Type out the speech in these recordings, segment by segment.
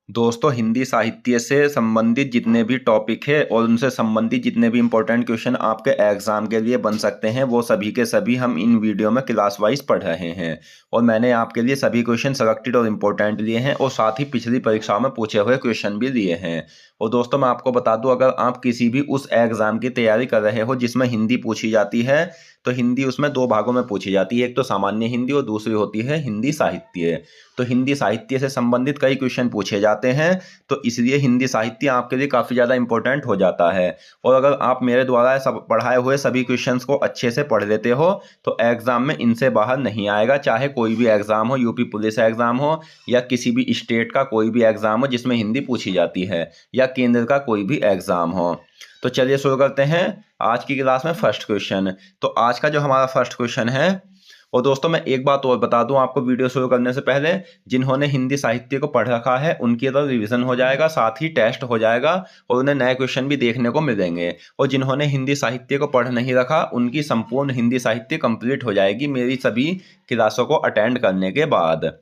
दोस्तों, हिंदी साहित्य से संबंधित जितने भी टॉपिक है और उनसे संबंधित जितने भी इंपॉर्टेंट क्वेश्चन आपके एग्जाम के लिए बन सकते हैं वो सभी के सभी हम इन वीडियो में क्लास वाइज पढ़ रहे हैं। और मैंने आपके लिए सभी क्वेश्चन सेलेक्टेड और इम्पोर्टेंट लिए हैं और साथ ही पिछली परीक्षाओं में पूछे हुए क्वेश्चन भी लिए हैं। और दोस्तों, मैं आपको बता दूं, अगर आप किसी भी उस एग्जाम की तैयारी कर रहे हो जिसमें हिंदी पूछी जाती है तो हिंदी उसमें दो भागों में पूछी जाती है। एक तो सामान्य हिंदी और दूसरी होती है हिंदी साहित्य। तो हिंदी साहित्य से संबंधित कई क्वेश्चन पूछे जाते हैं, तो इसलिए हिंदी साहित्य आपके लिए काफ़ी ज़्यादा इंपॉर्टेंट हो जाता है। और अगर आप मेरे द्वारा सब पढ़ाए हुए सभी क्वेश्चंस को अच्छे से पढ़ लेते हो तो एग्जाम में इनसे बाहर नहीं आएगा, चाहे कोई भी एग्जाम हो, यूपी पुलिस एग्जाम हो या किसी भी स्टेट का कोई भी एग्जाम हो जिसमें हिंदी पूछी जाती है, या केंद्र का कोई भी एग्जाम हो। तो चलिए शुरू करते हैं आज की क्लास में फर्स्ट क्वेश्चन। तो आज का जो हमारा फर्स्ट क्वेश्चन है, और दोस्तों मैं एक बात और बता दूं आपको वीडियो शुरू करने से पहले, जिन्होंने हिंदी साहित्य को पढ़ रखा है उनकी तो रिवीजन हो जाएगा, साथ ही टेस्ट हो जाएगा और उन्हें नए क्वेश्चन भी देखने को मिलेंगे। और जिन्होंने हिंदी साहित्य को पढ़ नहीं रखा उनकी संपूर्ण हिंदी साहित्य कंप्लीट हो जाएगी मेरी सभी क्लासों को अटेंड करने के बाद।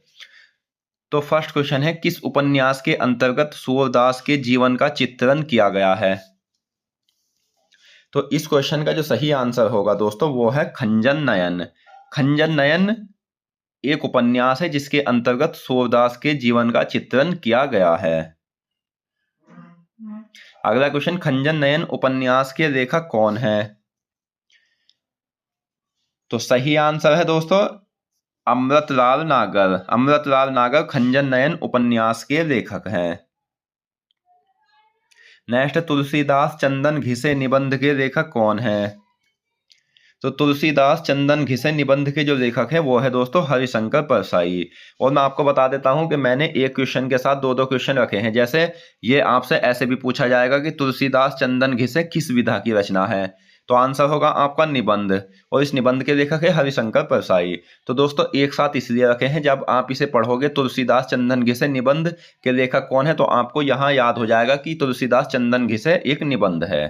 तो फर्स्ट क्वेश्चन है, किस उपन्यास के अंतर्गत सूरदास के जीवन का चित्रण किया गया है? तो इस क्वेश्चन का जो सही आंसर होगा दोस्तों वो है खंजन नयन। खंजन नयन एक उपन्यास है जिसके अंतर्गत सूरदास के जीवन का चित्रण किया गया है। अगला क्वेश्चन, खंजन नयन उपन्यास के लेखक कौन है? तो सही आंसर है दोस्तों अमृतलाल नागर। अमृतलाल नागर खंजन नयन उपन्यास के लेखक हैं। नेक्स्ट, तुलसीदास चंदन घिसे निबंध के लेखक कौन है? तो तुलसीदास चंदन घिसे निबंध के जो लेखक है वो है दोस्तों हरिशंकर परसाई। और मैं आपको बता देता हूं कि मैंने एक क्वेश्चन के साथ दो दो क्वेश्चन रखे हैं। जैसे ये आपसे ऐसे भी पूछा जाएगा कि तुलसीदास चंदन घिसे किस विधा की रचना है, तो आंसर होगा आपका निबंध, और इस निबंध के लेखक है हरिशंकर परसाई। तो दोस्तों एक साथ इसलिए रखे हैं, जब आप इसे पढ़ोगे तुलसीदास चंदन घिसे निबंध के लेखक कौन है तो आपको यहाँ याद हो जाएगा कि तुलसीदास चंदन घिसे एक निबंध है।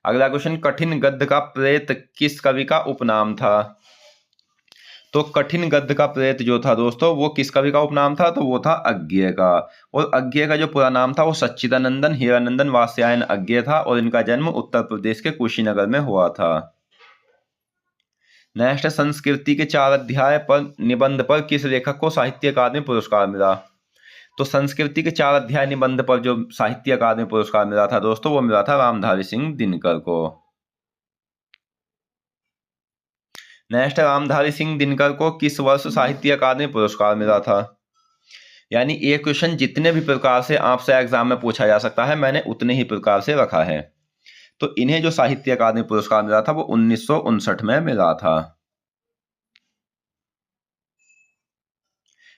अगला क्वेश्चन, कठिन गद्य का प्रेत किस कवि का उपनाम था? तो कठिन गद्य का प्रेत जो था दोस्तों वो किस कवि का उपनाम था? तो वो था अज्ञेय का। और अज्ञेय का जो पूरा नाम था वो सच्चिदानंदन हीरानंदन वात्स्यायन अज्ञेय था, और इनका जन्म उत्तर प्रदेश के कुशीनगर में हुआ था। नेक्स्ट, संस्कृति के 4 अध्याय पर निबंध पर किस लेखक को साहित्य अकादमी पुरस्कार मिला? तो संस्कृति के 4 अध्याय निबंध पर जो साहित्य अकादमी पुरस्कार मिला था दोस्तों वो मिला था रामधारी सिंह दिनकर को। नेक्स्ट, रामधारी सिंह दिनकर को किस वर्ष साहित्य अकादमी पुरस्कार मिला था? यानी एक क्वेश्चन जितने भी प्रकार से आपसे एग्जाम में पूछा जा सकता है मैंने उतने ही प्रकार से रखा है। तो इन्हें जो साहित्य अकादमी पुरस्कार मिला था वो 1959 में मिला था।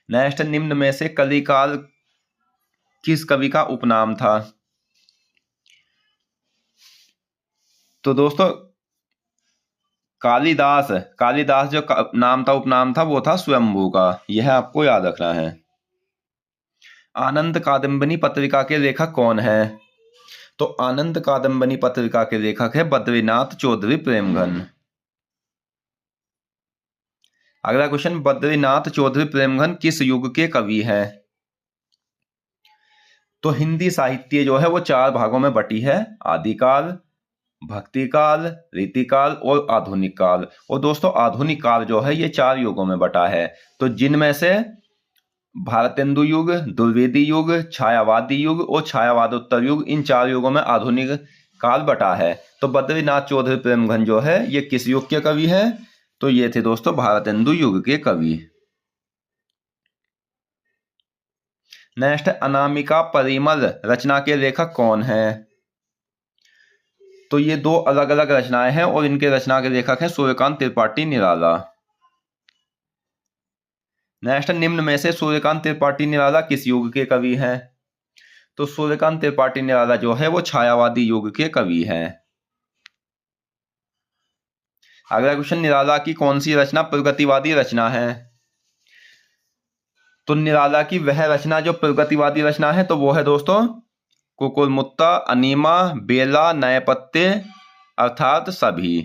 नेक्स्ट, निम्न में से कलिकाल किस कवि का उपनाम था? तो दोस्तों कालिदास, कालिदास जो नाम था उपनाम था वो था स्वयंभू का, यह आपको याद रखना है। आनंद कादम्बनी पत्रिका के लेखक कौन है? तो आनंद कादम्बनी पत्रिका के लेखक है बद्रीनाथ चौधरी प्रेमघन। अगला क्वेश्चन, बद्रीनाथ चौधरी प्रेमघन किस युग के कवि हैं? तो हिंदी साहित्य जो है वो 4 भागों में बटी है, आदिकाल, भक्ति काल, रीतिकाल और आधुनिक काल। और दोस्तों आधुनिक काल जो है ये 4 युगों में बटा है, तो जिनमें से भारतेंदु युग, द्विवेदी युग, छायावादी युग और छायावादोत्तर युग, इन 4 युगों में आधुनिक काल बटा है। तो बद्रीनाथ चौधरी प्रेमघन जो है ये किस युग के कवि है? तो ये थे दोस्तों भारतेंदु युग के कवि। नेक्स्ट, अनामिका परिमल रचना के लेखक कौन है? तो ये 2 अलग अलग रचनाएं हैं और इनके रचना के लेखक हैं सूर्यकांत त्रिपाठी निराला। नेक्स्ट, निम्न में से सूर्यकांत त्रिपाठी निराला किस युग के कवि हैं? तो सूर्यकांत त्रिपाठी निराला जो है वो छायावादी युग के कवि हैं। अगला क्वेश्चन, निराला की कौन सी रचना प्रगतिवादी रचना है? तो निराला की वह रचना जो प्रगतिवादी रचना है तो वो है दोस्तों कुकुरमुत्ता, अनीमा, बेला, नए पत्ते अर्थात सभी।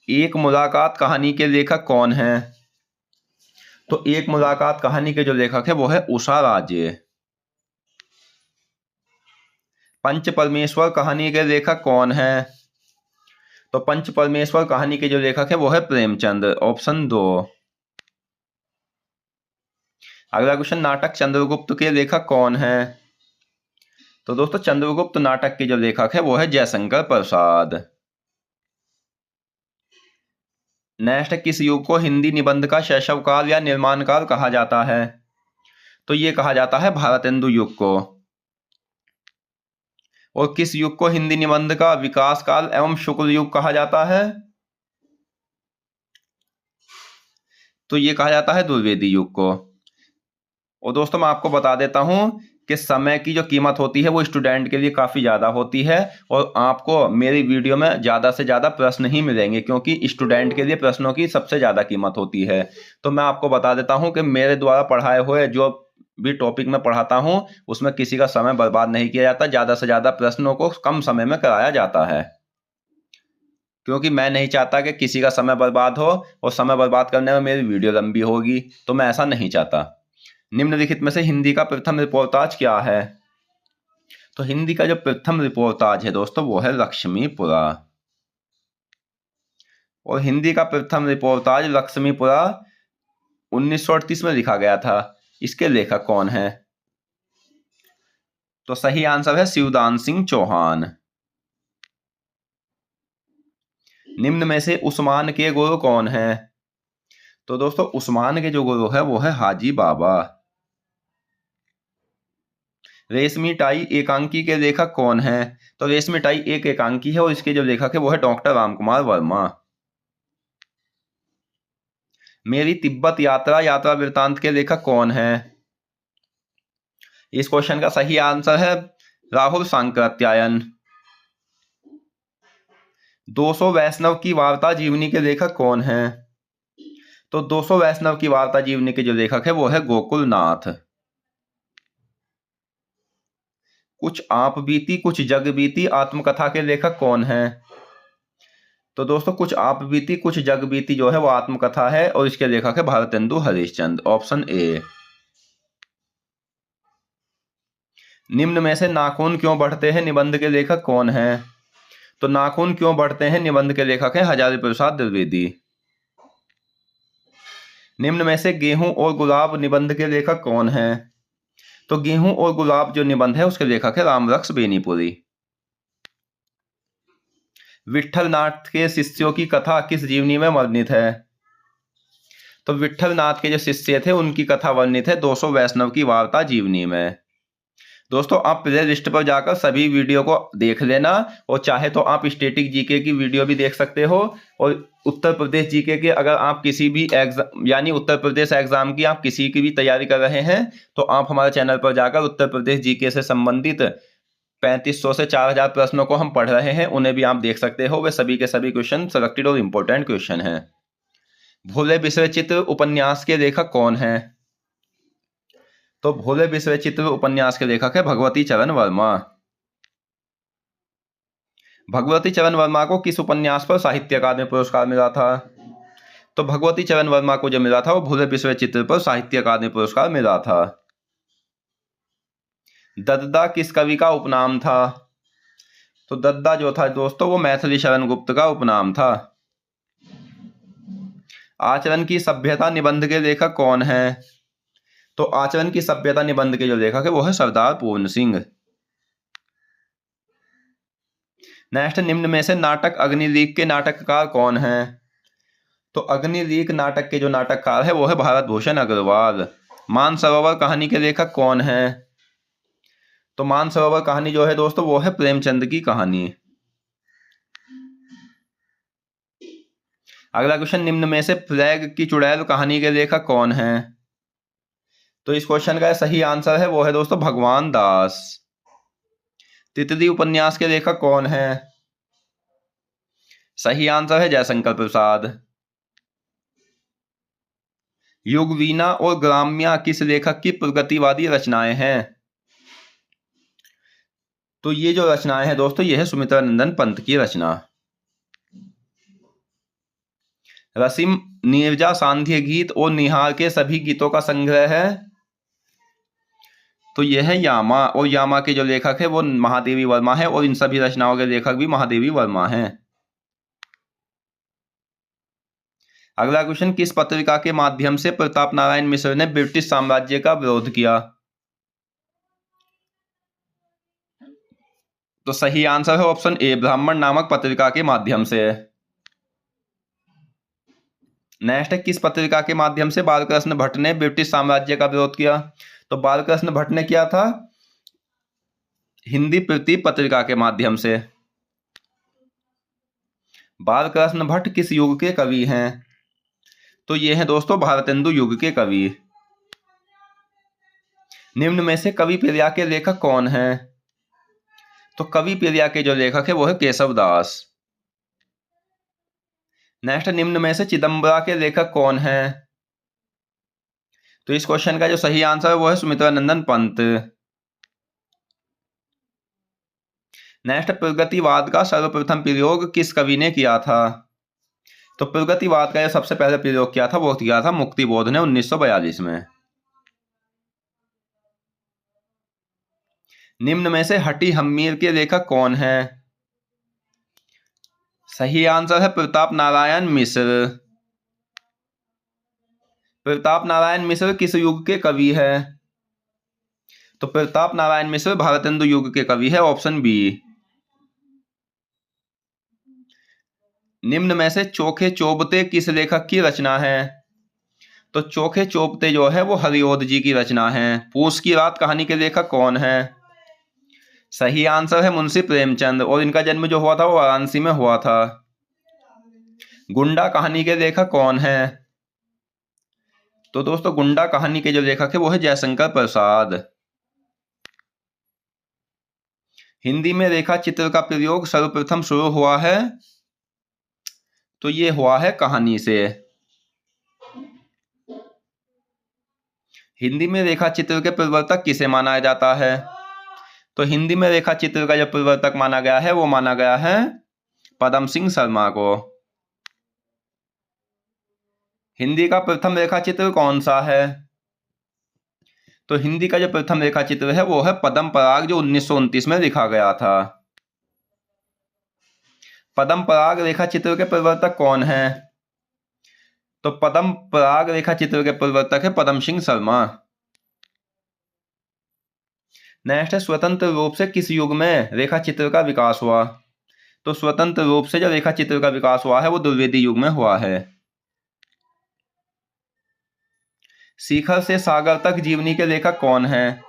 एक मुलाकात कहानी के लेखक कौन हैं? तो एक मुलाकात कहानी के जो लेखक है वो है उषा राजे। पंच परमेश्वर कहानी के लेखक कौन है? तो पंच परमेश्वर कहानी के जो लेखक है वो है प्रेमचंद, ऑप्शन 2। अगला क्वेश्चन, नाटक चंद्रगुप्त के लेखक कौन है? तो दोस्तों चंद्रगुप्त नाटक के जो लेखक है वो है जयशंकर प्रसाद। नेक्स्ट, किस युग को हिंदी निबंध का शैशव काल या निर्माण काल कहा जाता है? तो ये कहा जाता है भारतेंदु युग को। और किस युग को हिंदी निबंध का विकास काल एवं शुक्ल युग कहा जाता है? तो ये कहा जाता है द्विवेदी युग को। और दोस्तों मैं आपको बता देता हूं कि समय की जो कीमत होती है वो स्टूडेंट के लिए काफ़ी ज़्यादा होती है, और आपको मेरी वीडियो में ज़्यादा से ज़्यादा प्रश्न ही मिलेंगे, क्योंकि स्टूडेंट के लिए प्रश्नों की सबसे ज़्यादा कीमत होती है। तो मैं आपको बता देता हूं कि मेरे द्वारा पढ़ाए हुए जो भी टॉपिक मैं पढ़ाता हूं उसमें किसी का समय बर्बाद नहीं किया जाता, ज़्यादा से ज़्यादा प्रश्नों को कम समय में कराया जाता है, क्योंकि मैं नहीं चाहता कि किसी का समय बर्बाद हो और समय बर्बाद करने में मेरी वीडियो लंबी होगी, तो मैं ऐसा नहीं चाहता। निम्नलिखित में से हिंदी का प्रथम रिपोर्टाज क्या है? तो हिंदी का जो प्रथम रिपोर्टाज है दोस्तों वो है लक्ष्मीपुरा। और हिंदी का प्रथम रिपोर्टाज लक्ष्मीपुरा 1938 में लिखा गया था। इसके लेखक कौन है? तो सही आंसर है शिवदान सिंह चौहान। निम्न में से उस्मान के गुरु कौन है? तो दोस्तों उस्मान के जो गुरु है वो है हाजी बाबा। रेशमी टाई एकांकी के लेखक कौन है? तो रेशमी टाई एक एकांकी है और इसके जो लेखक है वो है डॉक्टर रामकुमार वर्मा। मेरी तिब्बत यात्रा यात्रा वृत्तांत के लेखक कौन है? इस क्वेश्चन का सही आंसर है राहुल सांकृत्यायन। 200 वैष्णव की वार्ता जीवनी के लेखक कौन है? तो 200 वैष्णव की वार्ता जीवनी के जो लेखक है वो है गोकुलनाथ। कुछ आप बीती कुछ जग बीती आत्मकथा के लेखक कौन है? तो दोस्तों कुछ आप बीती कुछ जग बीती जो है वो आत्मकथा है और इसके लेखक है भारतेंदु हरिश्चंद्र, ऑप्शन ए। निम्न में से नाखून क्यों बढ़ते हैं निबंध के लेखक कौन है? तो नाखून क्यों बढ़ते हैं निबंध के लेखक है हजारी प्रसाद द्विवेदी। निम्न में से गेहूं और गुलाब निबंध के लेखक कौन है? तो गेहूं और गुलाब जो निबंध है उसके लेखक है रामरक्ष बेनीपुरी। विट्ठल नाथ के शिष्यों की कथा किस जीवनी में वर्णित है? तो विट्ठल नाथ के जो शिष्य थे उनकी कथा वर्णित है 200 वैष्णव की वार्ता जीवनी में। दोस्तों आप प्ले लिस्ट पर जाकर सभी वीडियो को देख लेना, और चाहे तो आप स्टैटिक जीके की वीडियो भी देख सकते हो, और उत्तर प्रदेश जीके के अगर आप किसी भी एग्जाम यानी उत्तर प्रदेश एग्जाम की आप किसी की भी तैयारी कर रहे हैं तो आप हमारे चैनल पर जाकर उत्तर प्रदेश जीके से संबंधित 3500 से 4000 प्रश्नों को हम पढ़ रहे हैं, उन्हें भी आप देख सकते हो। वे सभी के सभी क्वेश्चन सिलेक्टेड और इम्पोर्टेंट क्वेश्चन हैं। भोले बिसरे चित्र उपन्यास के लेखक कौन है? तो भोले बिसरे चित्र उपन्यास के लेखक है भगवती चरण वर्मा। भगवती चरण वर्मा को किस उपन्यास पर साहित्य अकादमी पुरस्कार मिला था? तो भगवती चरण वर्मा को जो मिला था वो भोले बिसरे चित्र पर साहित्य अकादमी पुरस्कार मिला था। दद्दा किस कवि का उपनाम था? तो दद्दा जो था दोस्तों वो मैथिली शरण गुप्त का उपनाम था। आचरण की सभ्यता निबंध के लेखक कौन है? तो आचरण की सभ्यता निबंध के जो लेखक है वो है सरदार पूर्ण सिंह। नेक्स्ट, निम्न में से नाटक अग्निलीक के नाटककार कौन है? तो अग्निलीक नाटक के जो नाटककार है वो है भारत भूषण अग्रवाल। मानसरोवर कहानी के लेखक कौन है? तो मानसरोवर कहानी जो है दोस्तों वो है प्रेमचंद की कहानी। अगला क्वेश्चन, निम्न में से फ्लैग की चुड़ैल कहानी के लेखक कौन है? तो इस क्वेश्चन का सही आंसर है वो है दोस्तों भगवान दास। तितली उपन्यास के लेखक कौन है? सही आंसर है जयशंकर प्रसाद। युगवीना और ग्राम्या किस लेखक की प्रगतिवादी रचनाएं हैं? तो ये जो रचनाएं हैं दोस्तों ये है सुमित्रा नंदन पंत की रचना। रसिम, नीरजा, सांध्य गीत और निहार के सभी गीतों का संग्रह है। तो यह है यामा, और यामा के जो लेखक है वो महादेवी वर्मा है, और इन सभी रचनाओं के लेखक भी महादेवी वर्मा हैं। अगला क्वेश्चन, किस पत्रिका के माध्यम से प्रताप नारायण मिश्र ने ब्रिटिश साम्राज्य का विरोध किया? तो सही आंसर है ऑप्शन ए, ब्राह्मण नामक पत्रिका के माध्यम से। नेक्स्ट है, किस पत्रिका के माध्यम से बालकृष्ण भट्ट ने ब्रिटिश साम्राज्य का विरोध किया? तो बालकृष्ण भट्ट ने किया था हिंदी प्रति पत्रिका के माध्यम से। बालकृष्ण भट्ट किस युग के कवि हैं? तो ये हैं दोस्तों भारतेंदु युग के कवि। निम्न में से कवि प्रिया के लेखक कौन हैं? तो कवि प्रिया के जो लेखक है वो है केशव दास। नेक्स्ट, निम्न में से चिदंबरा के लेखक कौन हैं? तो इस क्वेश्चन का जो सही आंसर है वो है सुमित्रानंदन पंत। नेक्स्ट, प्रगतिवाद का सर्वप्रथम प्रयोग किस कवि ने किया था? तो प्रगतिवाद का जो सबसे पहले प्रयोग किया था वो किया था मुक्तिबोध ने 1942 में। निम्न में से हटी हम्मीर के लेखक कौन हैं? सही आंसर है प्रताप नारायण मिश्र। प्रताप नारायण मिश्र किस युग के कवि है? तो प्रताप नारायण मिश्र भारतेंदु युग के कवि है, ऑप्शन बी। निम्न में से चोखे चोबते किस लेखक की रचना है? तो चोखे चोबते जो है वो हरिओध जी की रचना है। पूस की रात कहानी के लेखक कौन है? सही आंसर है मुंशी प्रेमचंद, और इनका जन्म जो हुआ था वो वाराणसी में हुआ था। गुंडा कहानी के लेखक कौन है? तो दोस्तों गुंडा कहानी के जो लेखक है वो है जयशंकर प्रसाद। हिंदी में रेखा चित्र का प्रयोग सर्वप्रथम शुरू हुआ है? तो ये हुआ है कहानी से। हिंदी में रेखा चित्र के प्रवर्तक किसे माना जाता है? तो हिंदी में रेखा चित्र का जो प्रवर्तक माना गया है वो माना गया है पदम सिंह शर्मा को। हिंदी का प्रथम रेखा चित्र कौन सा है? तो हिंदी का जो प्रथम रेखा चित्र है वो है पद्म पराग, जो 1929 में लिखा गया था। पद्म पराग रेखा चित्र के प्रवर्तक कौन है? तो पद्म पराग रेखा चित्र के प्रवर्तक है पदम सिंह शर्मा। नेक्स्ट है, स्वतंत्र रूप से किस युग में रेखा चित्र का विकास हुआ? तो स्वतंत्र रूप से जो रेखा चित्र का विकास हुआ है वो द्विवेदी युग में हुआ है। शिखर से सागर तक जीवनी के लेखक कौन है?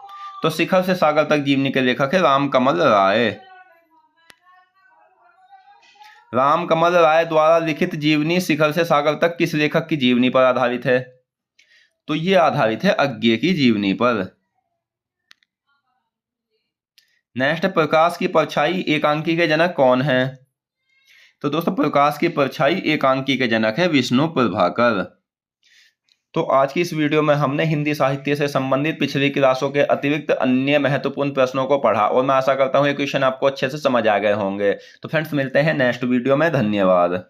तो शिखर से सागर तक जीवनी के लेखक है रामकमल राय। रामकमल राय द्वारा लिखित जीवनी शिखर से सागर तक किस लेखक की जीवनी पर आधारित है? तो ये आधारित है अज्ञे की जीवनी पर। नेक्स्ट, प्रकाश की परछाई एकांकी के जनक कौन है? तो दोस्तों प्रकाश की परछाई एकांकी के जनक है विष्णु प्रभाकर। तो आज की इस वीडियो में हमने हिंदी साहित्य से संबंधित पिछली क्लासों के अतिरिक्त अन्य महत्वपूर्ण प्रश्नों को पढ़ा, और मैं आशा करता हूँ ये क्वेश्चन आपको अच्छे से समझ आ गए होंगे। तो फ्रेंड्स मिलते हैं नेक्स्ट वीडियो में, धन्यवाद।